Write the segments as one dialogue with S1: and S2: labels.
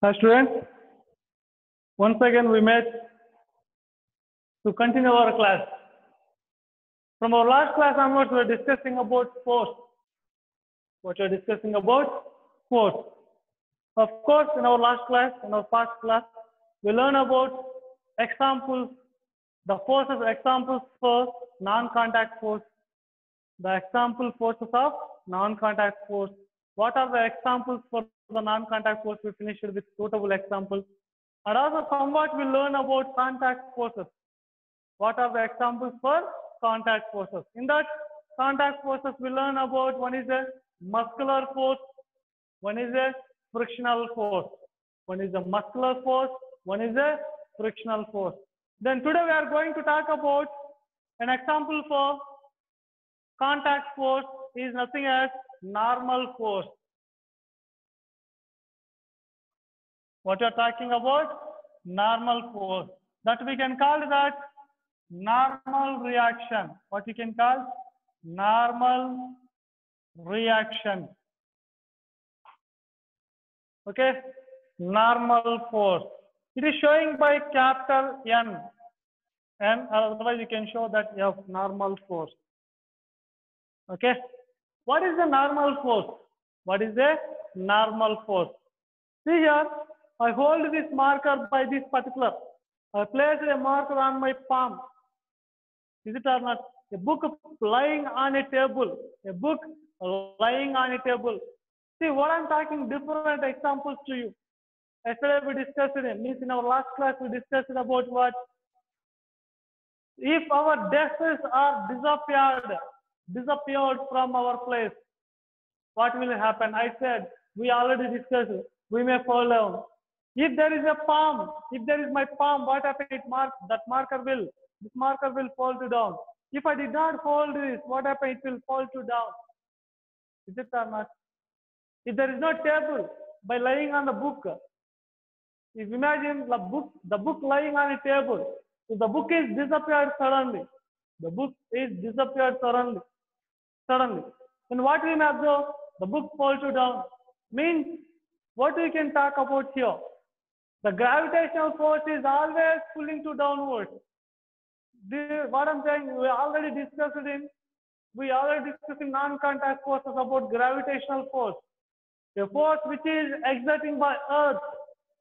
S1: Hi students, once again we met to continue our class. From our last class onwards we are discussing about force. What we are discussing about force. Of course, in our last class, in our past class, we learn about examples, the forces examples for non-contact force, the example forces of non-contact force. What are the examples for the non-contact force? We finished with suitable examples. And also somewhat we learn about contact forces. What are the examples for contact forces? In that contact forces we learn about one is a muscular force, one is a frictional force. One is a muscular force, one is a frictional force. Then today we are going to talk about an example for contact force is nothing as normal force. What you are talking about? Normal force. That we can call that normal reaction. What we can call? Normal reaction. Okay? Normal force. It is showing by capital N. And otherwise you can show that you have normal force. Okay? What is the normal force? What is the normal force? See here, I hold this marker by this particular. I place a marker on my palm. Is it or not? A book lying on a table. A book lying on a table. See what I'm talking, different examples to you. Yesterday we discussed it, means in our last class we discussed about what? If our desks are disappeared from our place, what will happen? I said, we already discussed it. We may fall down. If there is a palm, if there is my palm, what happens? This marker will fall to down. If I did not hold this, what happens? It will fall to down. Is it or not? If there is no table, by lying on the book, if imagine the book lying on a table, if the book is disappeared suddenly, then what we may observe? The book falls to down. Means what we can talk about here? The gravitational force is always pulling to downwards. What I'm saying, we already discussed in non-contact forces about gravitational force. A force which is exerting by Earth,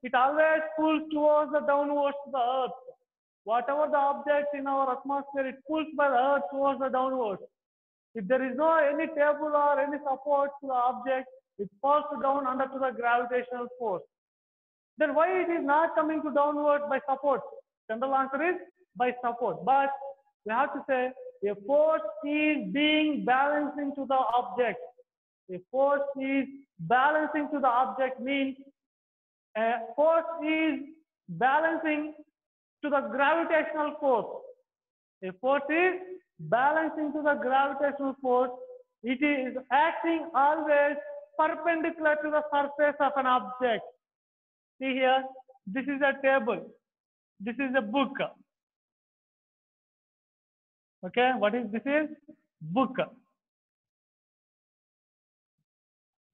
S1: it always pulls towards the downwards to the Earth. Whatever the object in our atmosphere, it pulls by the Earth towards the downwards. If there is no any table or any support to the object, it falls down under to the gravitational force. Then why it is not coming to downward by support? General answer is by support. But we have to say a force is being balancing to the object. A force is balancing to the object means a force is balancing to the gravitational force. A force is balancing to the gravitational force. It is acting always perpendicular to the surface of an object. See here, this is a table. This is a book. Okay, what is this? Is book.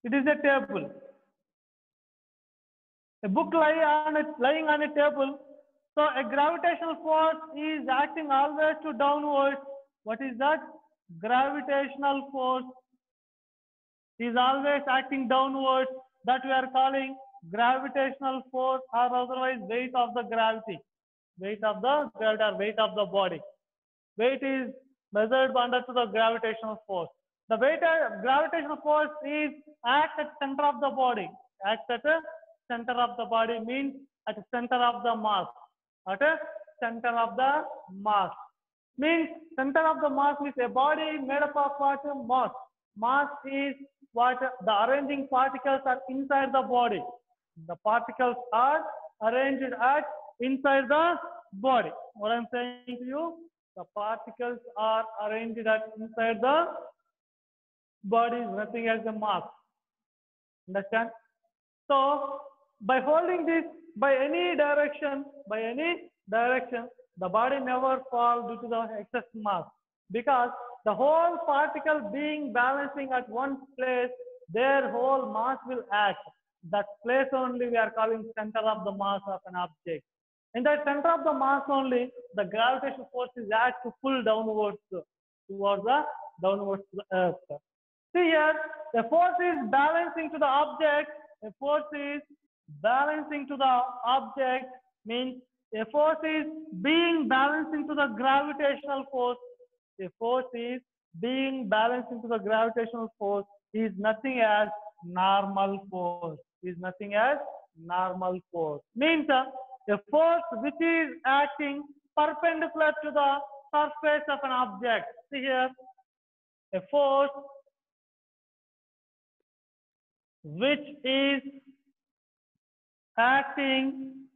S1: It is a table. A book lying on a table. So a gravitational force is acting always to downwards. What is that? Gravitational force is always acting downwards. That we are calling gravitational force or otherwise weight of the gravity. Weight of the gravity or weight of the body. Weight is measured under to the gravitational force. The weight of gravitational force is acts at center of the body. Acts at the center of the body means at the center of the mass. At a center of the mass. Means center of the mass means a body made up of what? Mass. Mass is what the arranging particles are inside the body. The particles are arranged at inside the body. What I'm saying to you? The particles are arranged at inside the body is nothing as a mass. Understand? So by holding this by any direction, the body never falls due to the excess mass because the whole particle being balancing at one place, their whole mass will act. That place only we are calling center of the mass of an object. In that center of the mass only, the gravitational force is act to pull downwards towards the downwards to the earth. See here, the force is balancing to the object. A force is balancing to the object means a force is being balanced into the gravitational force. A force is being balanced into the gravitational force is nothing as normal force. Is nothing as normal force. Means a force which is acting perpendicular to the surface of an object. See here, a force which is acting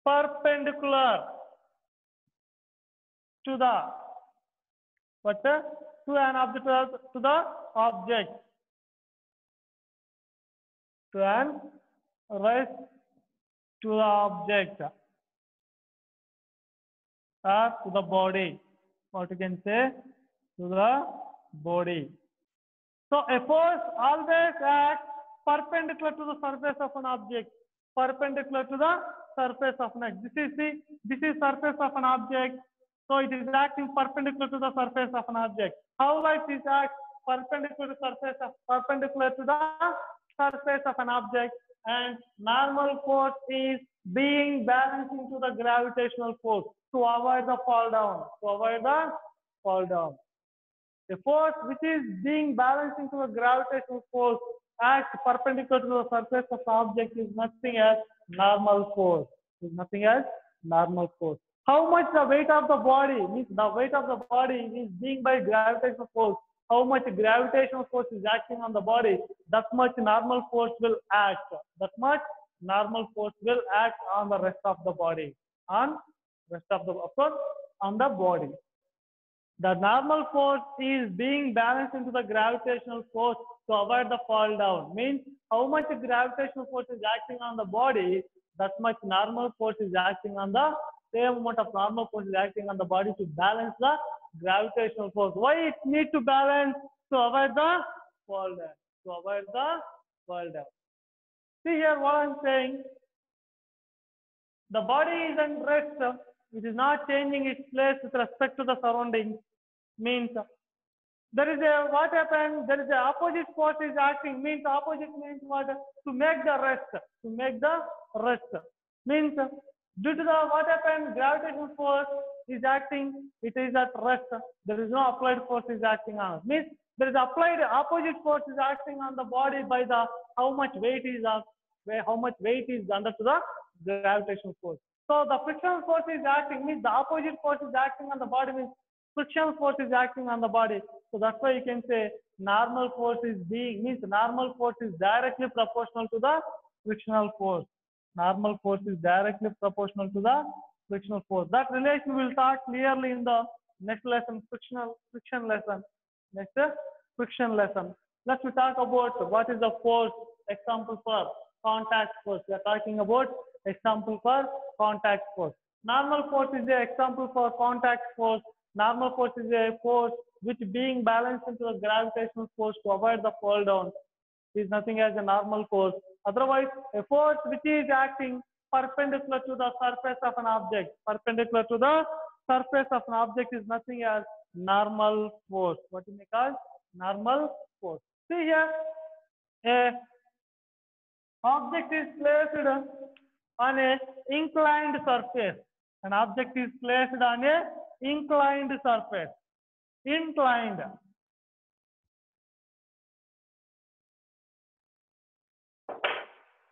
S1: perpendicular to the to an object to the object to an rest to the object or to the body. What you can say to the body. So a force always acts perpendicular to the surface of an object. Perpendicular to the surface of an object. This is surface of an object. So it is acting perpendicular to the surface of an object. How like this acts perpendicular to perpendicular to the surface of an object, and normal force is being balanced into the gravitational force to avoid the fall down. To avoid the fall down. The force which is being balanced into the gravitational force acts perpendicular to the surface of the object is nothing as normal force. Is nothing as normal force. How much the weight of the body means the weight of the body is being by gravitational force. How much gravitational force is acting on the body, that much normal force will act. That much normal force will act on the rest of the body. On rest of the on the body. The normal force is being balanced into the gravitational force to avoid the fall down. Means how much gravitational force is acting on the body, that much normal force is acting on the same amount of normal force is acting on the body to balance the gravitational force. Why it need to balance? To avoid the fall down. To avoid the fall down. See here what I'm saying. The body is in rest. It is not changing its place with respect to the surroundings. Means there is a what happened? There is a opposite force is acting. Means opposite means what? To make the rest. To make the rest. Means due to the what happened? Gravitational force is acting. It is at rest. There is no applied force is acting on. Means there is applied opposite force is acting on the body by the how much weight is how much weight is under to the gravitational force. So the frictional force is acting means the opposite force is acting on the body means frictional force is acting on the body. So that's why you can say normal force is means normal force is directly proportional to the frictional force. Normal force is directly proportional to the frictional force. That relation will talk clearly in the next lesson, friction lesson. Next friction lesson. Let's talk about what is the force. Example for contact force. We are talking about example for contact force. Normal force is the example for contact force. Normal force is a force which being balanced into the gravitational force to avoid the fall down is nothing as a normal force. Otherwise, a force which is acting perpendicular to the surface of an object. Perpendicular to the surface of an object is nothing as normal force. What you may call normal force. See here, a object is placed on a inclined surface. An object is placed on a inclined surface. Inclined.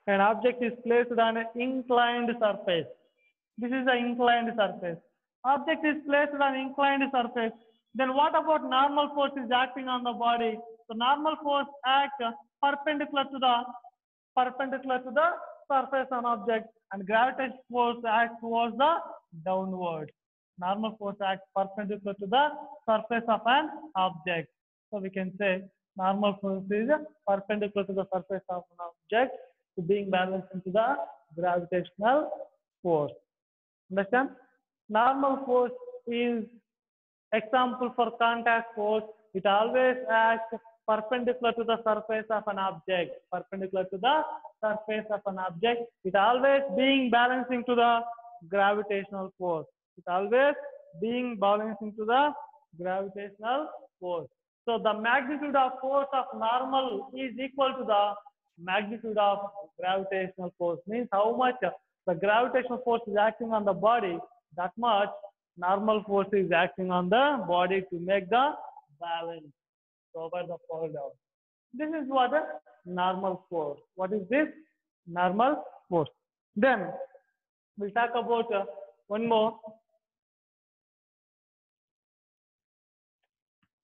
S1: An object is placed on an inclined surface. This is an inclined surface. Object is placed on an inclined surface. Then what about normal force is acting on the body? So normal force acts perpendicular to the surface on object, and gravitational force acts towards the downward. Normal force acts perpendicular to the surface of an object. So we can say normal force is perpendicular to the surface of an object to being balanced into the gravitational force. Understand? Normal force is example for contact force. It always acts perpendicular to the surface of an object. Perpendicular to the surface of an object. It always being balancing to the gravitational force. It always being balancing to the gravitational force. So the magnitude of force of normal is equal to the magnitude of gravitational force. Means how much the gravitational force is acting on the body, that much normal force is acting on the body to make the balance over the fall down. This is what a normal force. What is this? Normal force. Then we'll talk about one more.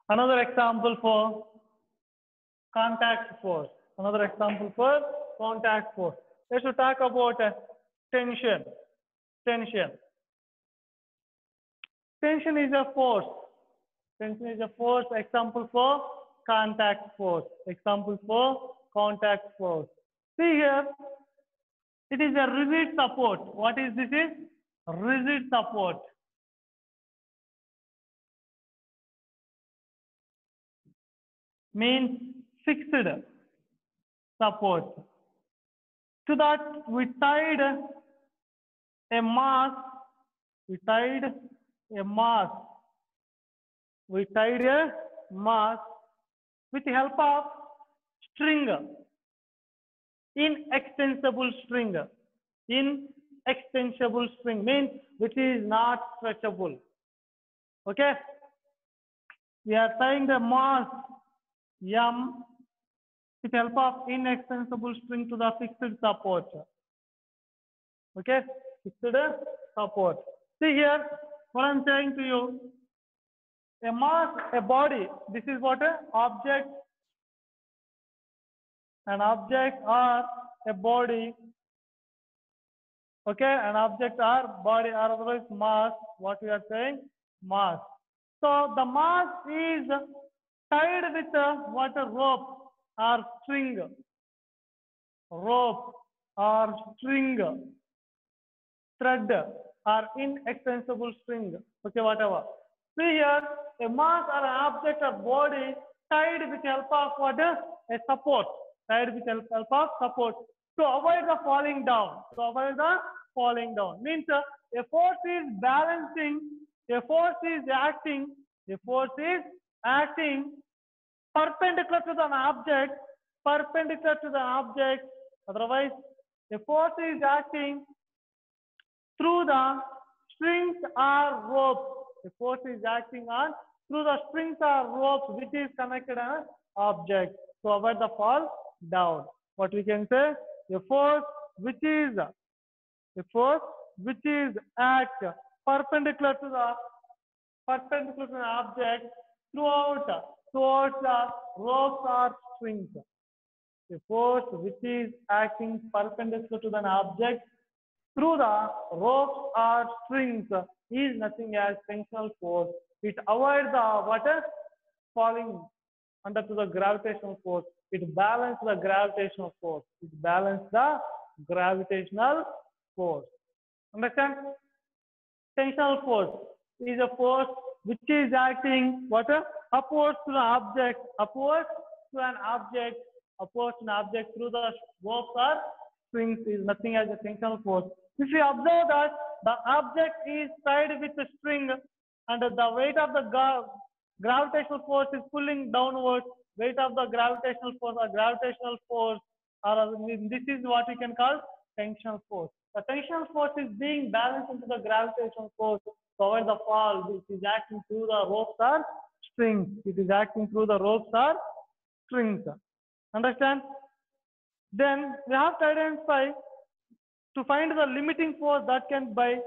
S1: Another example for contact force. Another example for contact force. Let's talk about tension. Tension. Tension is a force. Tension is a force. Example for contact force. Example for contact force. See here, it is a rigid support. What is this? Is rigid support. Means fixed support. To that we tied a mass. We tied a mass. We tied a mass with the help of string. Inextensible string. Inextensible string means which is not stretchable. Okay. We are tying the mass M with help of inextensible string to the fixed support. Okay, fixed support. See here, what I'm saying to you, a mass, a body, this is what a object, an object or a body. Okay, an object or body or otherwise mass, what we are saying, mass. So the mass is tied with what a rope or string. Rope or string. Thread or inextensible string. Okay, whatever. See here, a mass or an object or body tied with help of what? A support. Tied with help of support to avoid the falling down. To avoid the falling down. Means a force is balancing, a force is acting, a force is acting perpendicular to the object, perpendicular to the object. Otherwise, a force is acting through the strings or ropes. The force is acting on through the strings or ropes which is connected on an object to avoid the fall down. What we can say? A force which is act perpendicular to the object throughout the ropes or strings. A force which is acting perpendicular to an object through the ropes or strings is nothing as tensional force. It avoids the water falling under to the gravitational force. It balances the gravitational force. It balances the gravitational force. Understand? Tensional force is a force which is acting what? Upwards to the object, upwards to an object, upwards to an object through the ropes or strings is nothing as a tensional force. If you observe that the object is tied with a string and the weight of the gravitational force is pulling downwards, weight of the gravitational force or this is what we can call tensional force. The tensional force is being balanced into the gravitational force to avoid the fall, which is acting through the ropes or strings. It is acting through the ropes or strings. Understand? Then we have to identify to find the limiting force that can by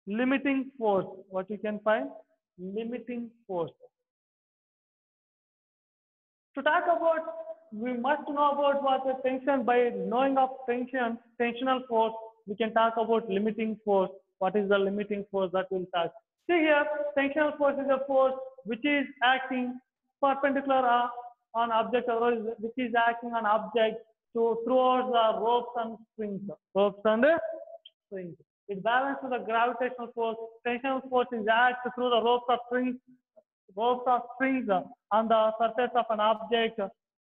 S1: limiting force. What you can find? Limiting force. To talk about, we must know about what the tension. By knowing of tensional force, we can talk about limiting force. What is the limiting force that we'll talk? See here, tensional force is a force which is acting perpendicular on object, or which is acting on object throughout the ropes and strings. Ropes and strings. It balances the gravitational force. Tensional force is acted through the ropes or strings. ropes or springs on the surface of an object,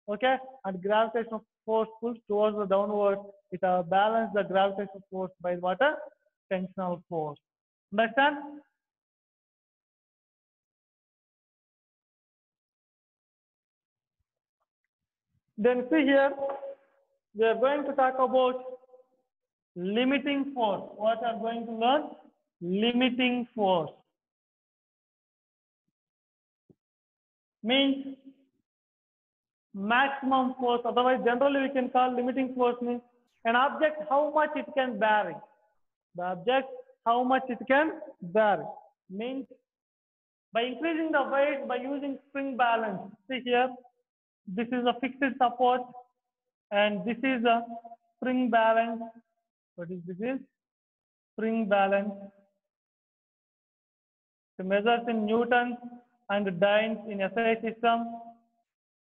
S1: okay, and gravitational force pulls towards the downward. It balances the gravitational force by what? A tensional force. Understand? Then see here, we are going to talk about limiting force. What are going to learn? Limiting force means maximum force. Otherwise, generally we can call limiting force means an object how much it can bear. The object how much it can bear means by increasing the weight by using spring balance. See here, this is a fixed support and this is a spring balance. What is this? Is spring balance. It measures in newtons and dynes in SI system.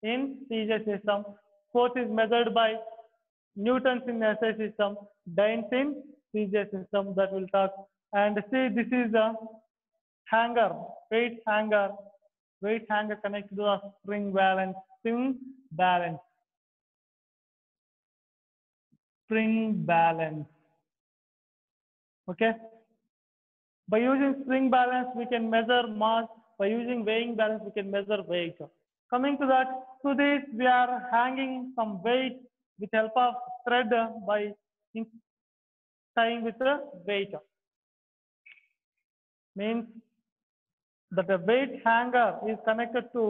S1: In CJ system, force is measured by newtons in SI system, dynes in CJ system. That will talk. And see, this is a hanger, weight hanger connected to a spring balance. Spring balance. Okay. By using spring balance, we can measure mass. By using weighing balance, we can measure weight. Coming to that, to this, we are hanging some weight with help of thread by tying with the weight. Means that the weight hanger is connected to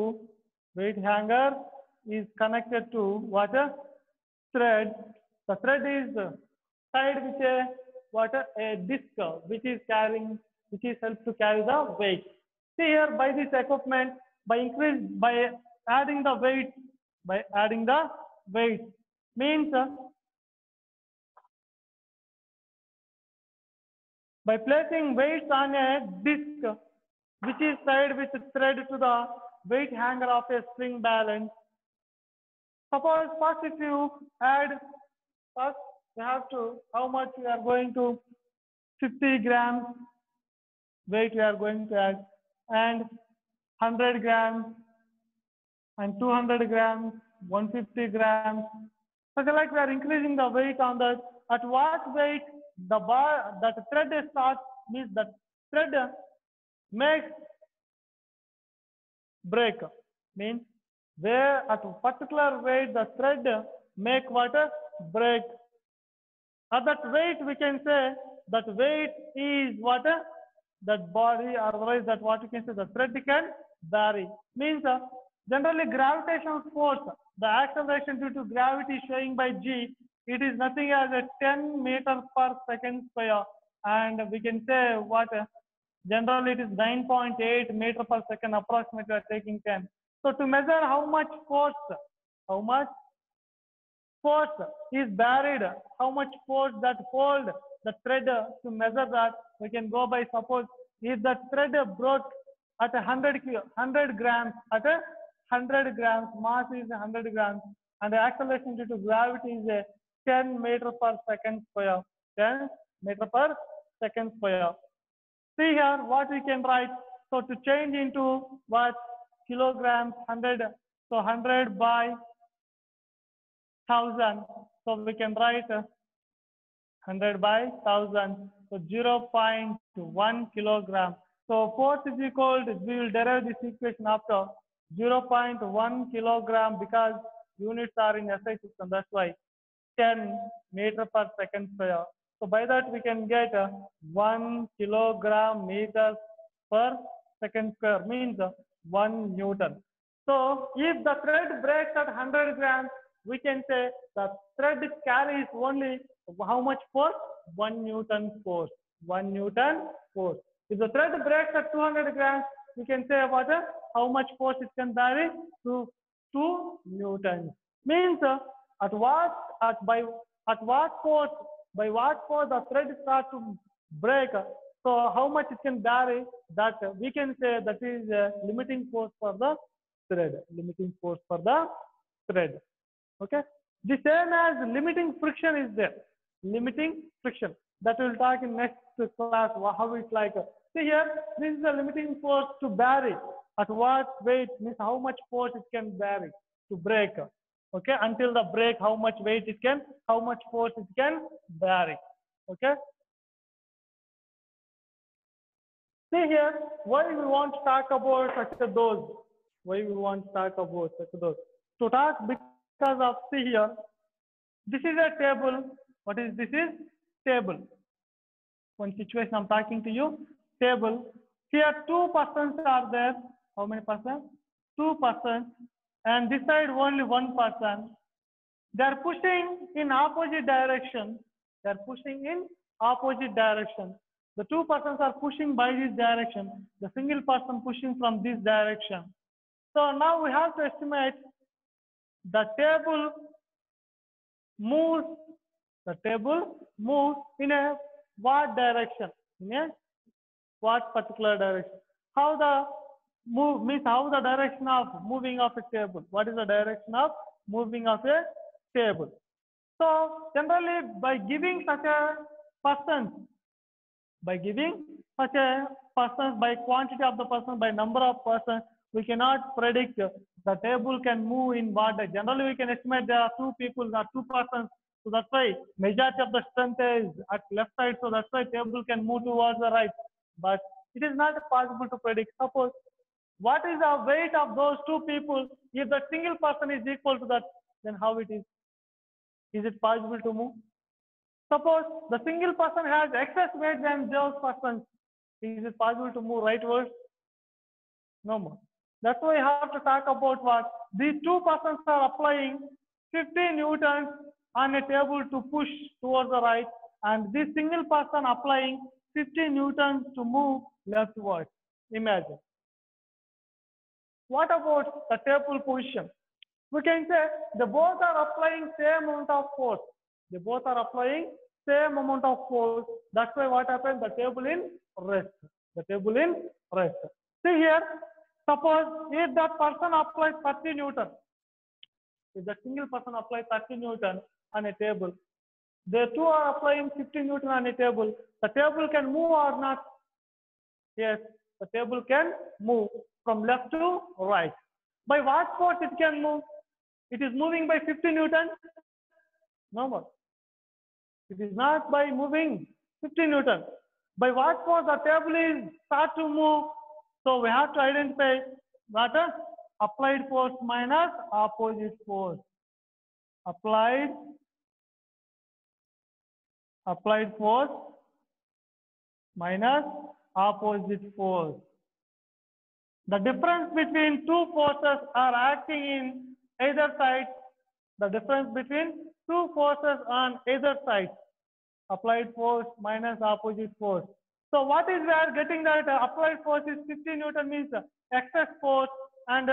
S1: what? A thread. The thread is tied with a disc which is helps to carry the weight. See here, by this equipment, by adding the weight means by placing weights on a disc which is tied with thread to the weight hanger of a spring balance. Suppose first if you add, first you have to, how much we are going to, 50 grams weight we are going to add, and 100 grams and 200 grams, 150 grams. So like we are increasing the weight on that. At what weight the bar that thread starts means that thread makes break. Means where at a particular weight the thread make what? A break. At that weight we can say that weight is what? That body, otherwise that what you can say the thread can vary. Means generally gravitational force, the acceleration due to gravity showing by G, it is nothing as a 10 meters per second square, and we can say what? Generally it is 9.8 meter per second, approximately we are taking 10. So to measure how much force is buried, how much force that hold the thread, to measure that we can go by, suppose if the thread broke at 100 grams, at 100 grams, mass is 100 grams, and the acceleration due to gravity is 10 meter per second square. 10 meter per second square. See here what we can write. So to change into what? Kilograms, 100. So 100 by 1000. So we can write 100 by 1000. So 0.1 kilogram. So force is equal to, we will derive this equation after 0.1 kilogram because units are in SI system. That's why 10 meter per second square. So by that we can get 1 kilogram meters per second square, means 1 Newton. So if the thread breaks at 100 grams, we can say the thread carries only how much force? 1 Newton force. 1 Newton force. If the thread breaks at 200 grams, we can say about how much force it can vary to 2 Newtons. Means by what force the thread starts to break. So how much it can vary, that we can say that is limiting force for the thread. Limiting force for the thread. Okay. The same as limiting friction is there. Limiting friction. That we'll talk in next class how it's like. See here, this is the limiting force to vary. at what weight means how much force it can bear it to break. Okay, until the break, how much weight it can, how much force it can bear it. Okay. See here, why we want to talk about such a dose? Why we want to talk about such a dose? To talk because of, see here, this is a table. What is this? Is table. One situation I'm talking to you. Table. Here two persons are there. How many persons? Two persons. And this side only one person. They are pushing in opposite direction. They are pushing in opposite direction. The two persons are pushing by this direction. The single person pushing from this direction. So now we have to estimate the table moves. The table moves in a what direction? In a what particular direction? How the move means how the direction of moving of a table? What is the direction of moving of a table? So generally by giving such a person, by giving such a person, by quantity of the person, by number of persons, we cannot predict the table can move in what. Generally we can estimate there are two people, there are two persons. So that's why majority of the strength is at left side. So that's why table can move towards the right. But it is not possible to predict. Suppose what is the weight of those two people? If the single person is equal to that, then how it is? Is it possible to move? Suppose the single person has excess weight than those persons. Is it possible to move rightwards? No more. That's why we have to talk about what? These two persons are applying 50 newtons on a table to push towards the right, and this single person applying 50 newtons to move leftwards. Imagine. What about the table position? We can say they both are applying same amount of force. They both are applying same amount of force. That's why what happens? The table in rest. The table in rest. See here, suppose if that person applies 30 newton, if the single person applies 30 newton on a table, the two are applying 50 newton on a table. The table can move or not? Yes, the table can move from left to right. By what force it can move? It is moving by 50 newton? No more. It is not by moving 50 newton. By what force the table is start to move? So we have to identify what is applied force minus opposite force. Applied force minus opposite force. The difference between two forces are acting in either side. The difference between two forces on either side. Applied force minus opposite force. So what is we are getting that applied force is 50 newton means excess force, and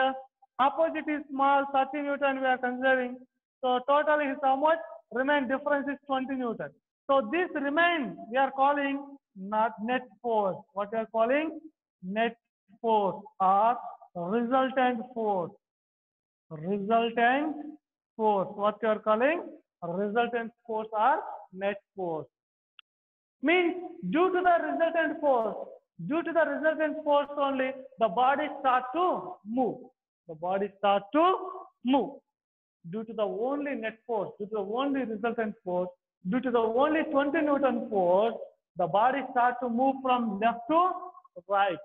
S1: opposite is small 30 newton we are considering. So total is how much? Remain difference is 20 newton. So this remain we are calling not net force. What we are calling? Net force or resultant force. Resultant force. What you are calling? Resultant force or net force. Means due to the resultant force only the body start to move. The body start to move. Due to the only net force, due to the only resultant force, due to the only 20 newton force, the body start to move from left to right.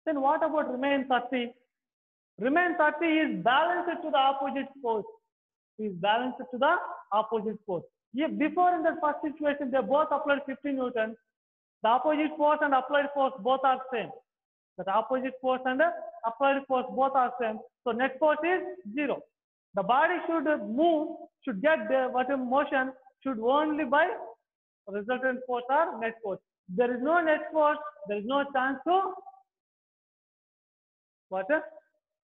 S1: Then what about remain 30? Remain 30 is balanced to the opposite force. Is balanced to the opposite force. If before in the first situation they both applied 50 newton, the opposite force and applied force both are same. The opposite force and the applied force both are same. So net force is 0. The body should move, should get the motion should only by resultant force or net force. There is no net force, there is no chance to what a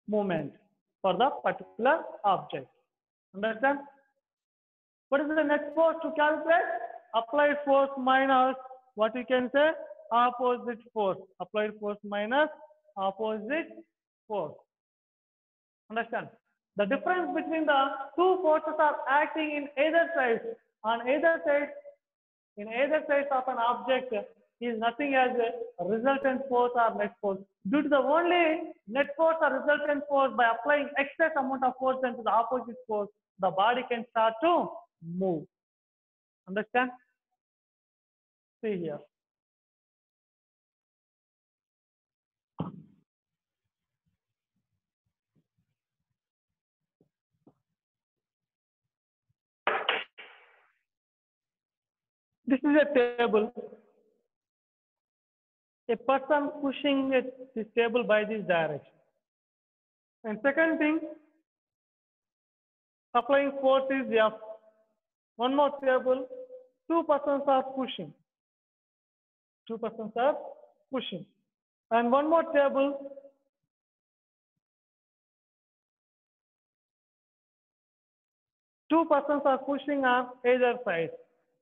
S1: movement for the particular object. Understand? What is the net force to calculate? Applied force minus what you can say? Opposite force. Applied force minus opposite force. Understand? The difference between the two forces are acting in either side. On either side, in either side of an object, is nothing as a resultant force or net force. Due to the only net force or resultant force, by applying excess amount of force into the opposite force, the body can start to move. Understand? See here. This is a table. A person pushing this table by this direction. And second thing, applying force is F. One more table, two persons are pushing. Two persons are pushing. And one more table, two persons are pushing on either side.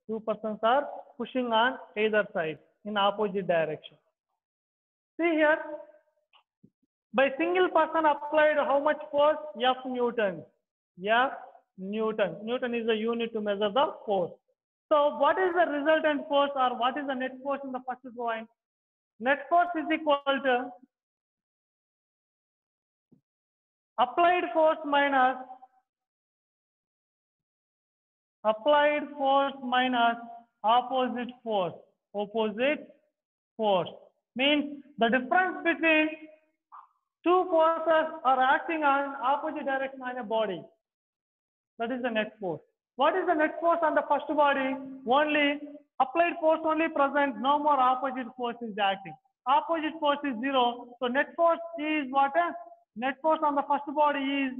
S1: Two persons are pushing on either side in opposite direction. See here, by single person applied how much force? F Newton. F Newton. Newton is the unit to measure the force. So what is the resultant force or what is the net force in the first point? Net force is equal to applied force minus opposite force. Opposite force means the difference between two forces are acting on opposite direction on a body. That is the net force. What is the net force on the first body? Only applied force only present, no more opposite force is acting. Opposite force is 0. So net force is what? Net force on the first body is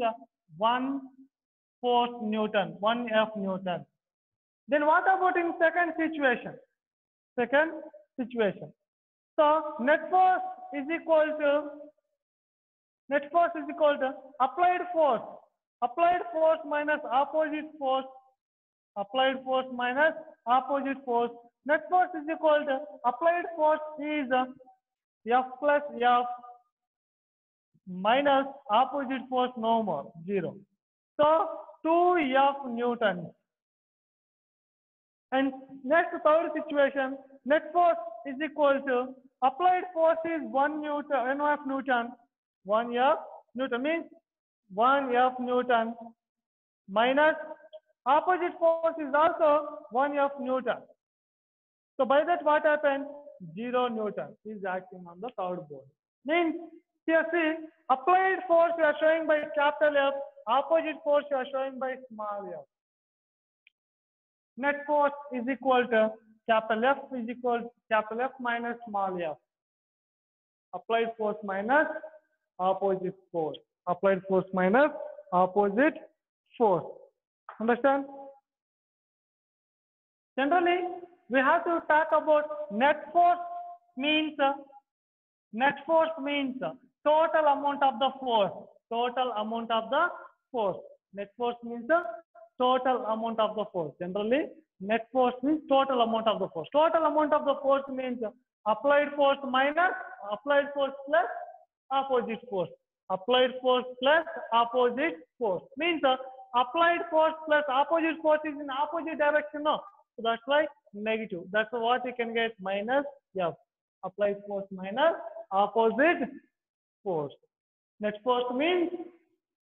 S1: 1 force Newton, 1 F Newton. Then what about in second situation? Second situation. So net force is equal to applied force. Applied force minus opposite force. Applied force minus opposite force. Net force is equal to applied force is F plus F minus opposite force, no more, 0. So 2 F Newton. And next third situation, net force is equal to applied force is 1 F Newton. 1 F Newton means 1 F Newton minus opposite force is also 1 F Newton. So by that what happens? 0 Newton is acting on the third body. Means here see, applied force you are showing by capital F, opposite force you are showing by small f. Net force is equal to capital F is equal to capital F minus small f. Applied force minus opposite force. Applied force minus opposite force. Understand? Generally, we have to talk about net force means total amount of the force. Total amount of the force. Net force means the total amount of the force. Generally, net force means total amount of the force. Total amount of the force means applied force minus applied force plus opposite force. Applied force plus opposite force means applied force plus opposite force is in opposite direction. No, so that's why negative. That's what you can get minus F. Applied force minus opposite force. Net force means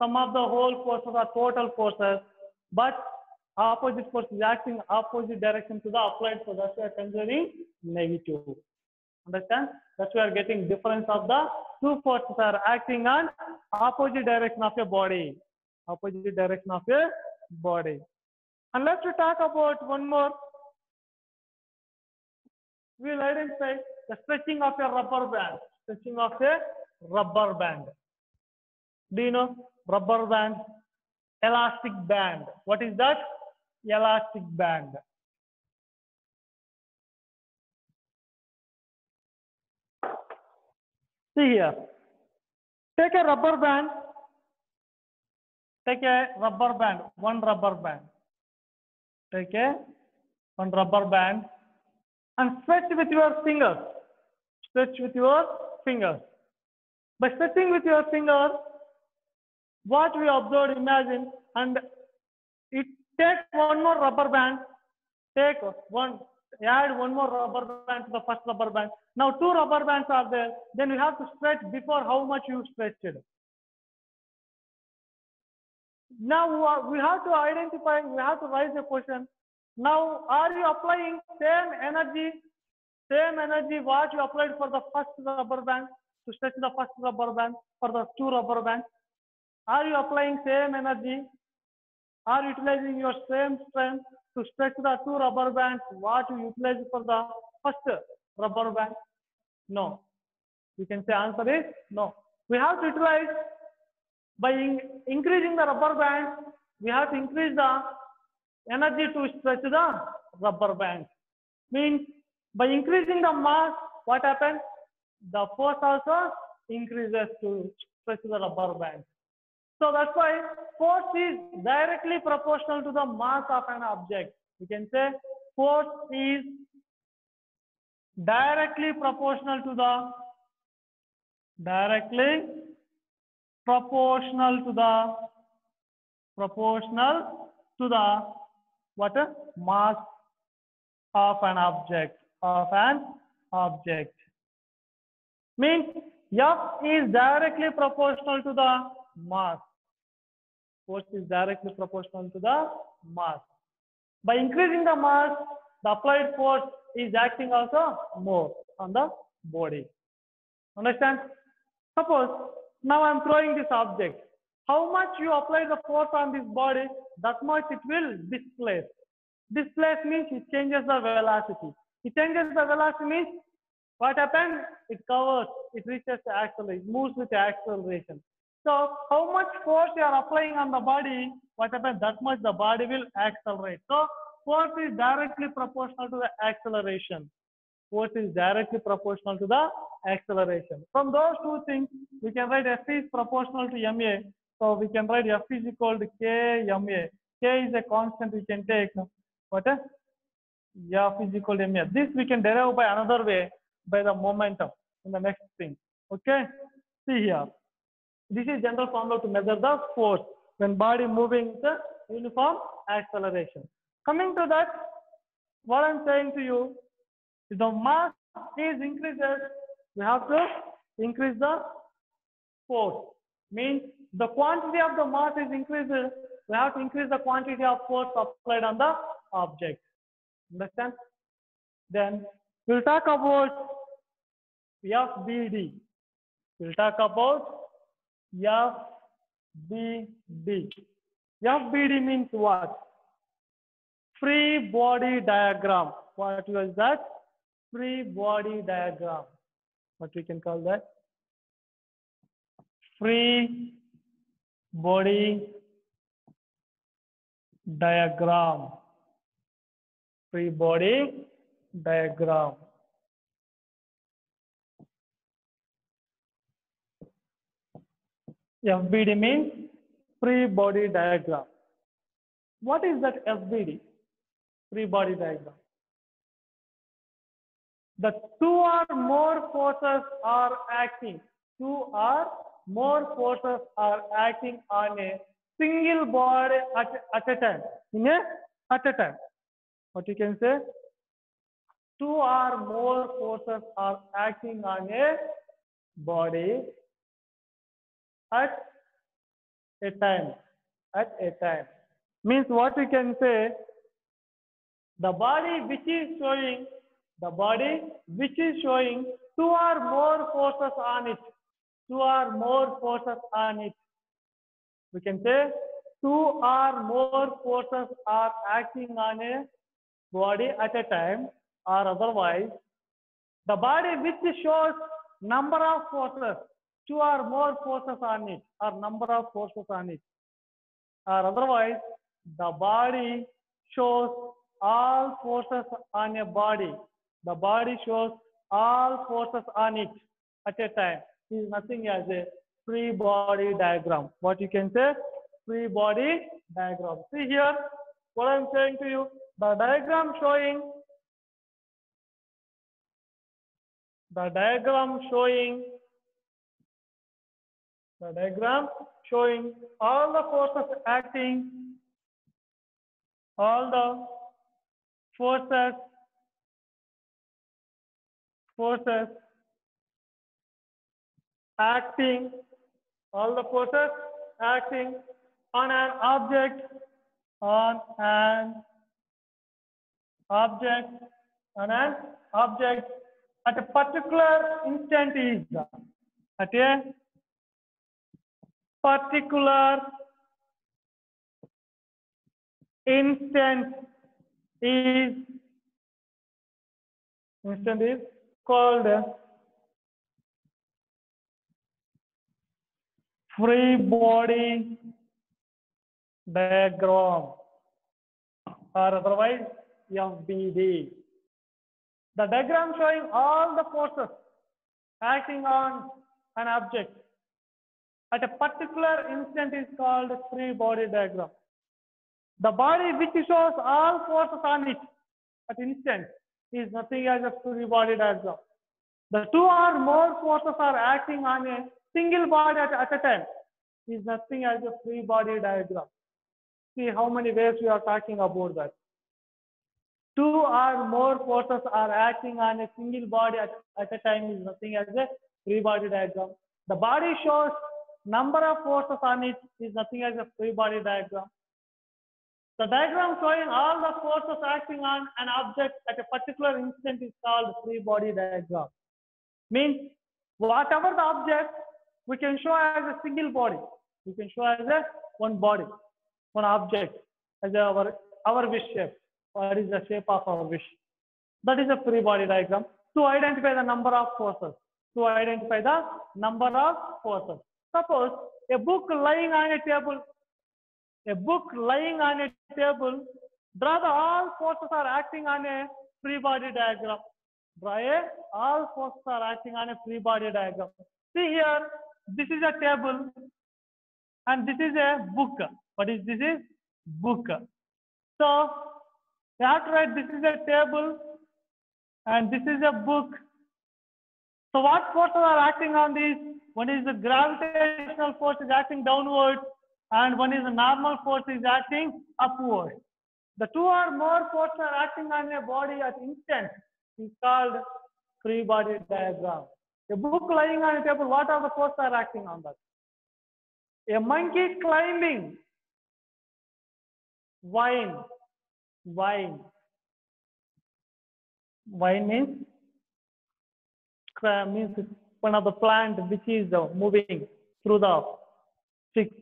S1: sum of the whole forces are total forces, but opposite force is acting opposite direction to the applied force. That's why we are considering negative. Understand? That's why we are getting difference of the two forces are acting on opposite direction of a body. Opposite direction of a body. And let's talk about one more. We will identify the stretching of a rubber band. Stretching of a rubber band. Do you know rubber band? Elastic band. What is that? Elastic band. See here. Take a rubber band. Take a rubber band. One rubber band. Take one rubber band and stretch with your fingers. Stretch with your fingers. By stretching with your fingers, what we observed, imagine, and it takes one more rubber band. Take one. add one more rubber band to the first rubber band. Now two rubber bands are there. Then you have to stretch before how much you stretched it. Now we have to identify, we have to raise a question. Now, are you applying same energy what you applied for the first rubber band to stretch the first rubber band for the two rubber bands? Are you applying same energy? Are you utilizing your same strength to stretch the two rubber bands what you utilized for the first rubber band? No. You can say answer is no. We have to utilize by increasing the rubber band, we have to increase the energy to stretch the rubber band. Means by increasing the mass, what happens? The force also increases to stretch the rubber band. So that's why force is directly proportional to the mass of an object. We can say force is directly proportional to the what mass of an object. Means F is directly proportional to the mass. Force is directly proportional to the mass. By increasing the mass, the applied force is acting also more on the body. Understand? Suppose now I am throwing this object. How much you apply the force on this body, that much it will displace. Displace means it changes the velocity. It changes the velocity means what happens? It covers, it reaches the acceleration, it moves with the acceleration. So how much force you are applying on the body, what happens? That much the body will accelerate. So force is directly proportional to the acceleration. Force is directly proportional to the acceleration. From those two things, we can write F is proportional to ma. So we can write F is equal to K ma. K is a constant we can take. What? F is equal to ma. This we can derive by another way, by the momentum in the next thing. Okay? See here. This is general formula to measure the force when body moving with the uniform acceleration. Coming to that, what I'm saying to you, if the mass is increases, we have to increase the force. Means the quantity of the mass is increases, we have to increase the quantity of force applied on the object. Understand? Then we'll talk about FBD. We'll talk about FBD. FBD means what? Free body diagram. What was that? Free body diagram. What we can call that? Free body diagram. Free body diagram. FBD means free body diagram. What is that FBD? Free body diagram. The two or more forces are acting. Two or more forces are acting on a single body at a time. At a time. What you can say? Two or more forces are acting on a body at a time. At a time. Means what we can say? The body which is showing two or more forces on it. Two or more forces on it. We can say two or more forces are acting on a body at a time, or otherwise the body which shows number of forces, two or more forces on it, or number of forces on it, or otherwise the body shows all forces on a body. The body shows all forces on it at a time. This is nothing as a free body diagram. What you can say? Free body diagram. See here, what I'm saying to you, the diagram showing all the forces acting, all the forces forces acting, all the forces acting on an object, on an object, on an object at a particular instant is, at a particular instant is, instant is called free body diagram, or otherwise FBD. The diagram showing all the forces acting on an object at a particular instant is called free body diagram. The body which shows all forces on it at instant is nothing as a free body diagram. The two or more forces are acting on a single body at a time is nothing as a free body diagram. See how many ways we are talking about that. Two or more forces are acting on a single body at a time is nothing as a free body diagram. The body shows number of forces on it is nothing as a free body diagram. The diagram showing all the forces acting on an object at a particular instant is called free body diagram. Means whatever the object we can show as a single body, we can show as a one body, one object as our wish shape. What is the shape of our wish? That is a free body diagram to identify the number of forces. To identify the number of forces. Suppose a book lying on a table. A book lying on a table. Draw the all forces are acting on a free body diagram. Draw all forces are acting on a free body diagram. See here, this is a table, and this is a book. What is this? Is book. So after that, this is a table, and this is a book. So what forces are acting on these? One is the gravitational force is acting downward, and one is the normal force is acting upward. The two or more forces are acting on a body at instant is called free body diagram. A book lying on a table, what are the forces are acting on that? A monkey climbing. Vine. Vine means one of the plant which is moving through the sticks,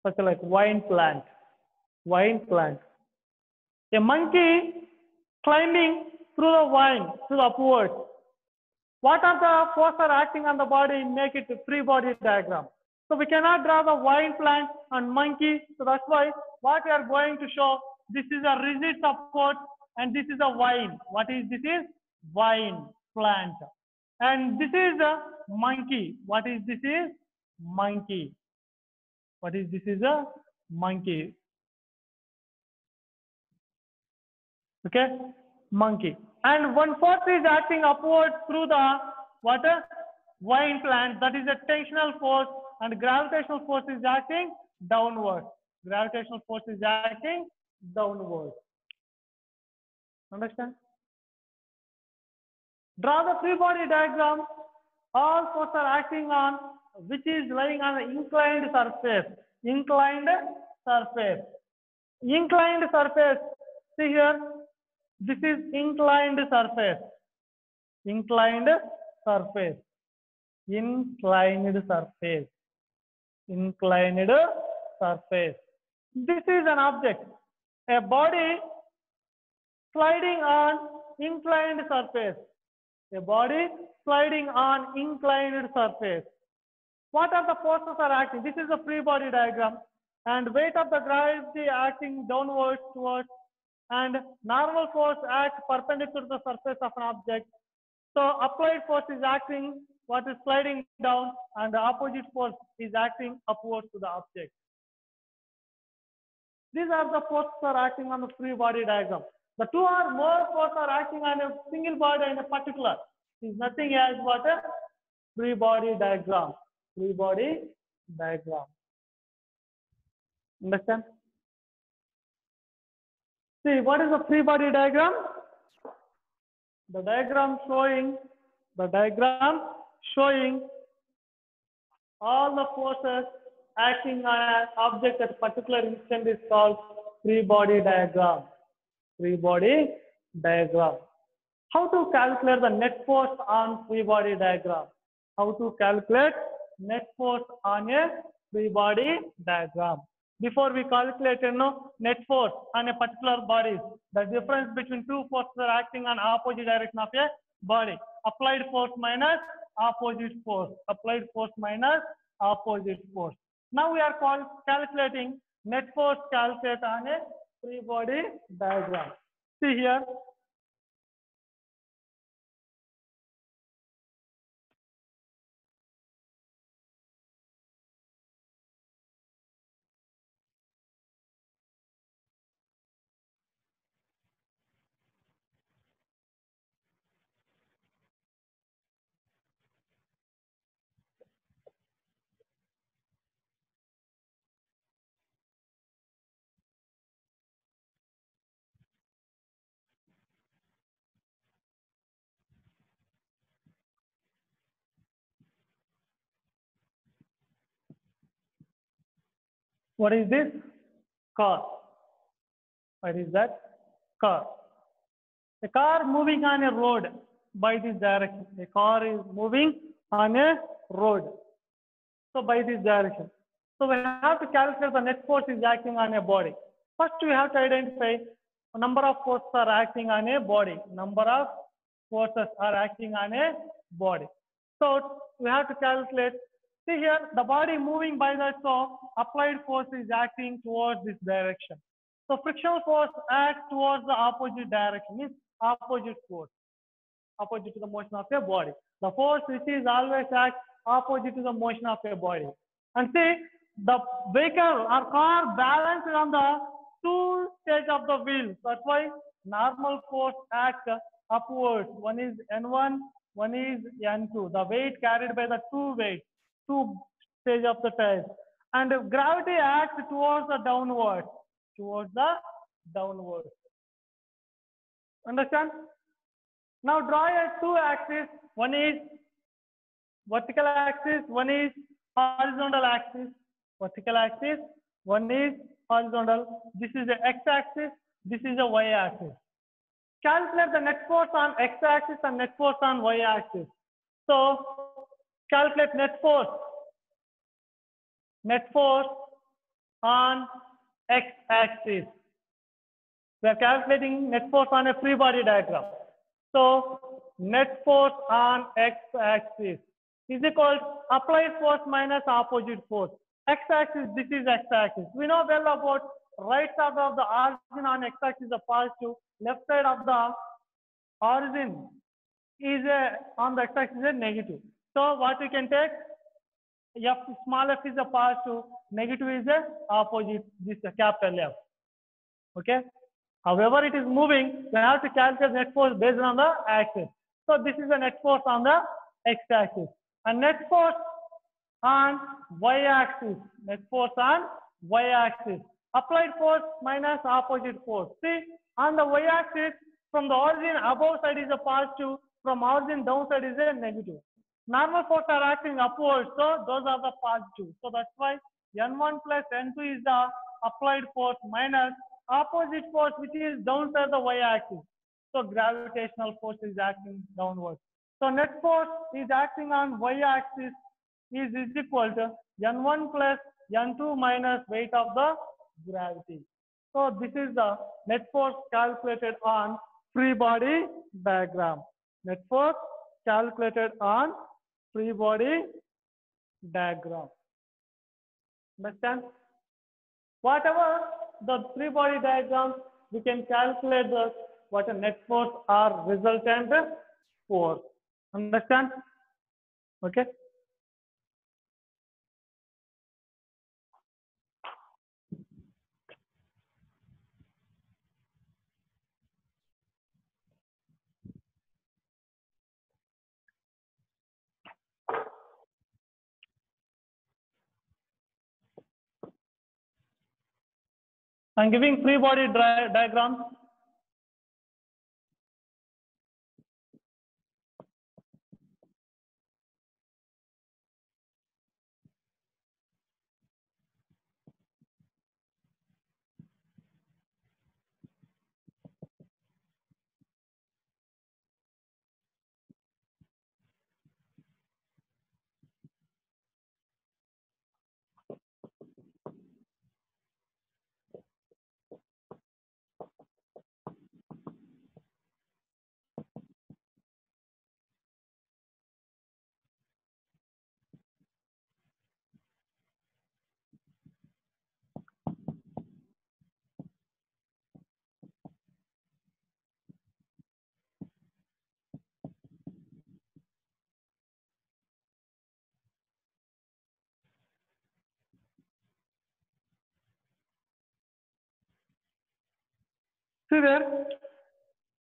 S1: such like vine plant. Vine plant. A monkey climbing through the vine, through the upward. What are the forces are acting on the body? Make it a free body diagram. So we cannot draw the vine plant and monkey. So that's why what we are going to show, this is a rigid support and this is a vine. What is this? Is vine plant. And this is a monkey. What is this? Is monkey. What is this? Is a monkey. Okay, monkey. And one force is acting upward through the water vine plant. That is a tensional force, and gravitational force is acting downward. Gravitational force is acting downward. Understand? Draw the free body diagram. All forces are acting on which is lying on an inclined surface. Inclined surface. Inclined surface. See here. This is inclined surface. Inclined surface. Inclined surface. Inclined surface. This is an object. A body sliding on inclined surface. A body sliding on inclined surface. What are the forces are acting? This is a free body diagram. And weight of the gravity acting downwards towards, and normal force acts perpendicular to the surface of an object. So applied force is acting what is sliding down, and the opposite force is acting upwards to the object. These are the forces are acting on the free body diagram. The two or more forces are acting on a single body in a particular is nothing as what a free body diagram. Free body diagram. Understand? See, what is a free body diagram? The diagram showing all the forces acting on an object at a particular instant is called free body diagram. Free body diagram. How to calculate the net force on free body diagram? How to calculate net force on a free body diagram? Before we calculate net force on a particular body, the difference between two forces are acting on opposite direction of a body. Applied force minus opposite force. Applied force minus opposite force. Now we are calculating net force calculated on a free body diagram. See here. What is this? Car. What is that? Car. A car moving on a road by this direction. A car is moving on a road. So by this direction. So we have to calculate the net force is acting on a body. First we have to identify a number of forces are acting on a body. Number of forces are acting on a body. So we have to calculate. See here, the body moving by that, so applied force is acting towards this direction. So frictional force acts towards the opposite direction, means opposite force, opposite to the motion of a body. The force which is always act opposite to the motion of a body. And see, the vehicle or car balanced on the two stage of the wheels. That's why normal force acts upwards. One is N1, one is N2. The weight carried by the two stage of the tires. And gravity acts towards the downward. Understand? Now draw a two axis. One is vertical axis, one is horizontal axis. Vertical axis, one is horizontal. This is the x-axis, this is the y-axis. Calculate the net force on x-axis and net force on y-axis. So calculate net force on x-axis. We are calculating net force on a free body diagram. So net force on x-axis is equal to applied force minus opposite force. X-axis, this is x-axis. We know well about right side of the origin on x-axis is a positive, left side of the origin is on the x-axis is a negative. So what we can take, f small f is a positive, negative is a opposite, this is a capital F. Okay. However, it is moving, we have to calculate net force based on the axis. So this is the net force on the x-axis. And net force on y-axis. Net force on y-axis. Applied force minus opposite force. See, on the y-axis, from the origin above side is a positive, from origin down side is a negative. Normal force are acting upwards, so those are the positive. So that's why N1 plus N2 is the applied force minus opposite force which is downside the y-axis. So gravitational force is acting downwards. So net force is acting on y-axis is equal to N1 plus N2 minus weight of the gravity. So this is the net force calculated on free body diagram. Net force calculated on free body diagram. Understand? Whatever the free body diagram, we can calculate the what a net force or resultant force. Understand? Okay. I'm giving free body diagram. See there,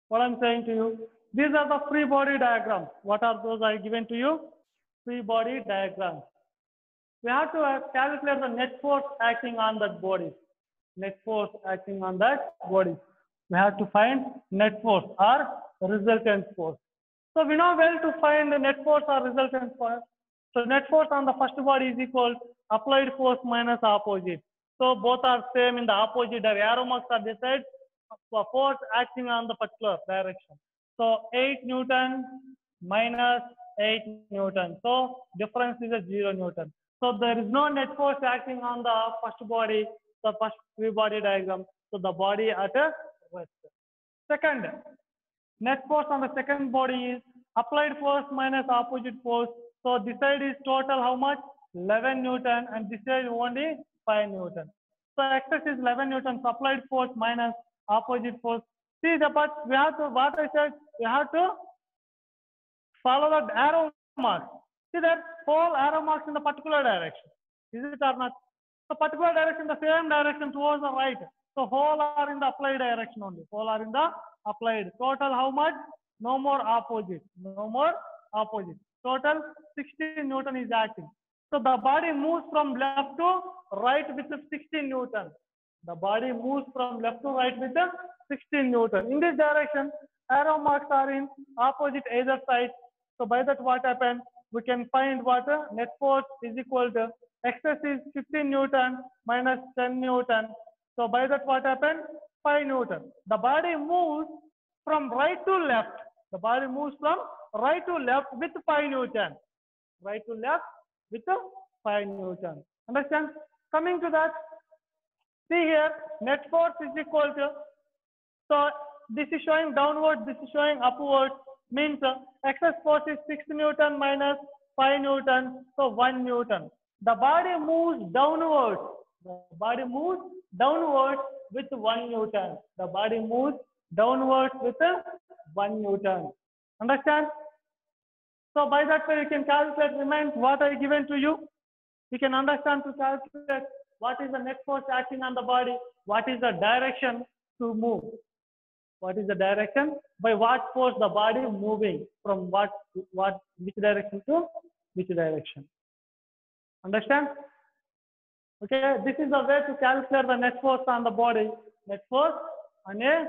S1: what I'm saying to you. These are the free body diagrams. What are those I given to you? Free body diagrams. We have to calculate the net force acting on that body. Net force acting on that body. We have to find net force or resultant force. So we know well to find the net force or resultant force. So net force on the first body is equal to applied force minus opposite. So both are same in the opposite direction. Arrow marks are decided for force acting on the particular direction. So 8 Newton minus 8 Newton. So difference is a 0 Newton. So there is no net force acting on the first body, the first free body diagram. So the body at a rest. Second, net force on the second body is applied force minus opposite force. So this side is total how much? 11 Newton and this side only 5 Newton. So excess is 11 Newton. So applied force minus opposite force. See the but we have to what I said we have to follow the arrow marks. See that whole arrow marks in the particular direction. Is it or not? The particular direction, the same direction towards the right. So whole are in the applied direction only. Whole are in the applied. Total how much? No more opposite. No more opposite. Total 16 Newton is acting. So the body moves from left to right with 16 Newton. The body moves from left to right with 16 Newton. In this direction, arrow marks are in opposite either side. So by that what happened? We can find what net force is equal to excess is 15 Newton minus 10 Newton. So by that what happened? 5 Newton. The body moves from right to left. The body moves from right to left with 5 Newton. Right to left with 5 Newton. Understand? Coming to that, see here, net force is equal to, so this is showing downward, this is showing upward, means excess force is 6 Newton minus 5 Newton, so 1 Newton. The body moves downward. The body moves downward with 1 Newton. The body moves downward with 1 Newton. Understand? So by that way you can calculate remains what I given to you. You can understand to calculate what is the net force acting on the body, what is the direction to move. What is the direction? By what force the body moving from which direction to which direction. Understand? Okay, this is the way to calculate the net force on the body. Net force on a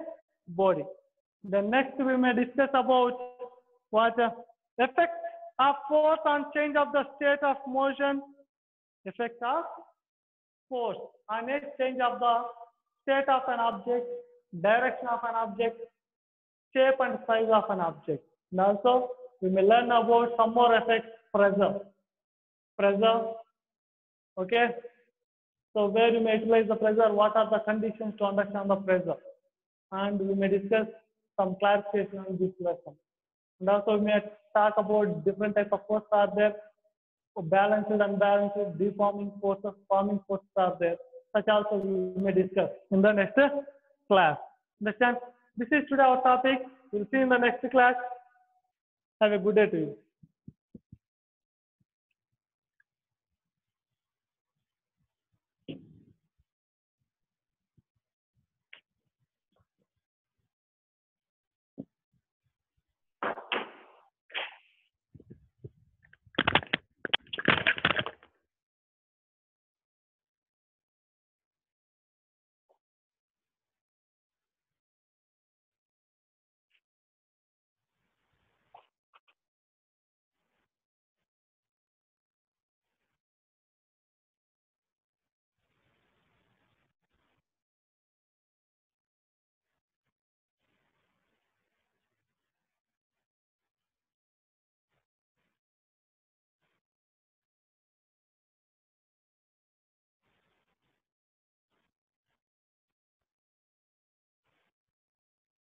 S1: body. Then next we may discuss about what effect of force on change of the state of motion. Effect of force on a change of the state of an object, direction of an object, shape and size of an object. And also we may learn about some more effects, pressure. Pressure, okay. So where you may utilize the pressure, what are the conditions to understand the pressure? And we may discuss some clarification on this lesson. And also we may talk about different types of forces are there, balanced, unbalanced, deforming forces, forming forces are there. Such also we may discuss in the next class. Understand? This is today our topic. We'll see in the next class. Have a good day to you.